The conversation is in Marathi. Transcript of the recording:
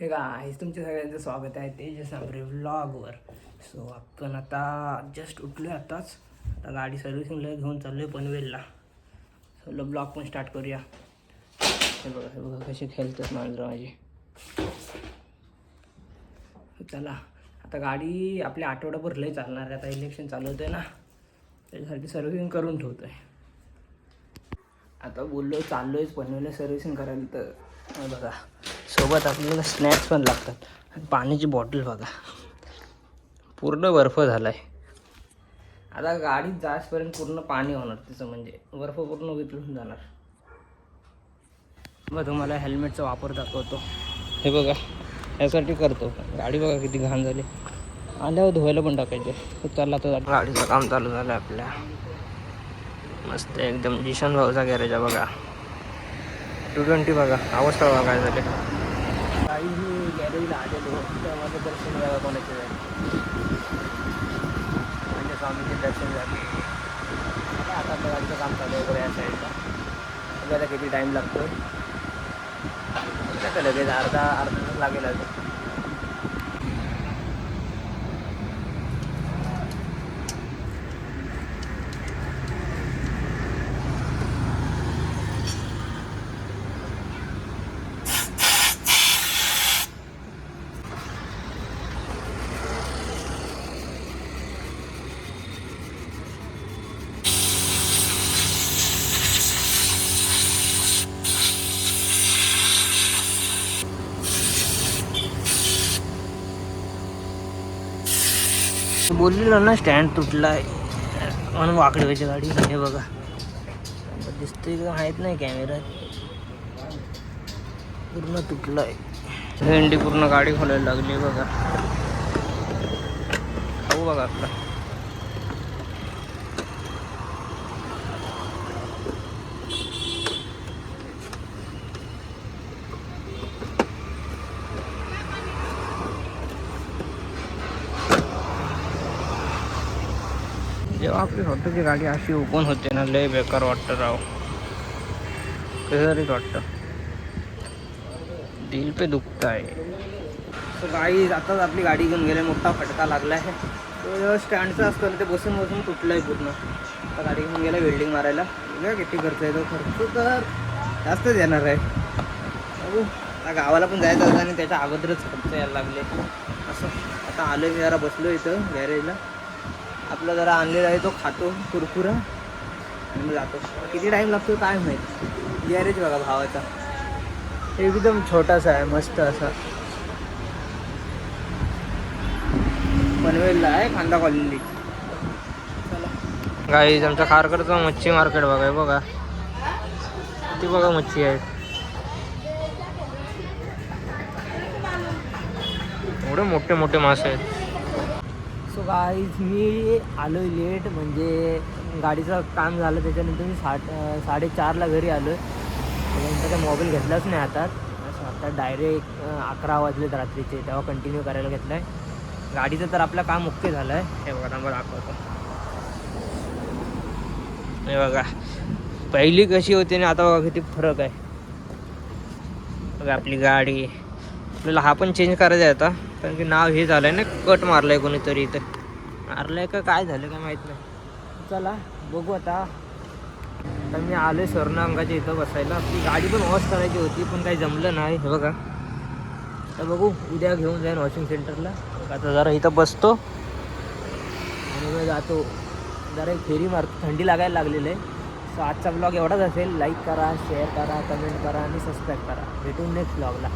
हे गाईस, तुमच्या सगळ्यांचं स्वागत आहे तेजस आंबरे व्लॉगवर. सो आपण आता जस्ट उठलो आताच. आता गाडी सर्व्हिसिंगला घेऊन चाललो आहे पनवेलला. चलो ब्लॉग पण स्टार्ट करूया. हे बघा कसे खेळतात मांजरं माझी. चला आता गाडी आपली आठवडाभर लय चालणार आहे. आता इलेक्शन चालू होतं ना, त्याच्यासाठी सर्व्हिसिंग करून ठेवतो आहे. आता बोललो चाललो आहेच पनवेलला सर्व्हिसिंग करायला. तर बघा सोबत आपल्याला स्नॅक्स पण लागतात. पाण्याची बॉटल बघा पूर्ण बर्फ झाला आहे. आता गाडीत जासपर्यंत पूर्ण पाणी होणार तिचं, म्हणजे बर्फ पूर्ण वितळून जाणार. मग तुम्हाला हेल्मेटचा वापर दाखवतो. हे बघा यासाठी करतो. गाडी बघा किती घाण झाली. आल्यावर धुवायला पण टाकायचे. चला आता गाडीचं काम चालू झालं आपल्या. मस्त एकदम जिशन भाऊचा गॅरेज आहे बघा. 220 बघा अवस्था बघा काय झाले. काही गॅरेजला आलेलो तर माझं दर्शन घ्यावं कोणाचे जाईल. म्हणजे स्वामीचे दर्शन झाले. आता आपल्या गाडीचं काम चालू आहे बघा या साईडला. बघायला किती टाईम लागतो. लगेच अर्धा तास लागेल अजून. बोललेलं ना स्टँड तुटला आहे म्हणून वाकडी व्हायची गाडी. हे बघा दिसतंय का माहीत नाही कॅमेऱ्यात. पूर्ण तुटलं आहे. भेंडी पूर्ण गाडी खोलायला लागली बघा. खाऊ बघा आपला. जेव्हा आपली स्वतःची गाडी अशी ओपन होते ना, लय बेकार वाटतं राव. कसं वाटतं, दिल पे दुखता आहे. सो गाडी आताच आपली गाडी घेऊन गेले. मोठा फटका लागला आहे. तो स्टँडचा असतो ते बसून बसून तुटलं आहे पूर्ण. आता गाडी घेऊन गेला वेल्डिंग मारायला. बघा किती खर्च आहे. तो खर्च तर जास्तच येणार आहे. बघू आता गावाला पण जायचं होतं आणि त्याच्या अगोदरच खर्च यायला लागले असं. आता आलो मी जरा बसलो इथं गॅरेजला. आपला जरा आणलेला आहे तो खातो कुरकुरा आणि मग जातो. किती टाईम लागतो काय माहीत. गॅरेज बघा भावाचा एकदम छोटासा आहे, मस्त असा. पनवेलला आहे, खांदा कॉलनी. गाईज आमच्या खारकडचं मच्छी मार्केट बघा. बघा ती बघा मच्छी आहे. एवढे मोठे मोठे मासे आहेत. सो गाईज मी आलो आहे लेट, म्हणजे गाडीचं काम झालं त्याच्यानंतर मी 4:30ला घरी आलो आहे. त्याच्यानंतर काय मोबाईल घेतलाच नाही हातात. आता डायरेक्ट 11 वाजलेत रात्रीचे, तेव्हा कंटिन्यू करायला घेतलं आहे. गाडीचं तर आपलं काम ओके झालं आहे. हे बघा नंबर दाखवतो. हे बघा पहिली कशी होती आणि आता बघा किती फरक आहे. बघा आपली गाडी. आपल्याला हा पण चेंज करायचा आहे आता, कारण की नाव हे झालं आहे ना, कट मारलं आहे कोणीतरी इथं. मारलं आहे का काय झालं काय माहीत नाही. चला बघू आता. तर मी आलो आहे स्वर्णांगाच्या इथं बसायला. आपली गाडी पण वॉश करायची होती पण काही जमलं नाही. हे बघा तर बघू उद्या घेऊन जाईन वॉशिंग सेंटरला. आता जरा इथं बसतो आणि मग जातो. जरा एक फेरी मारतो. थंडी लागायला लागलेलं आहे. सो आजचा ब्लॉग एवढाच असेल. लाईक करा, शेअर करा, कमेंट करा आणि सबस्क्राईब करा. भेटून नेक्स्ट ब्लॉगला.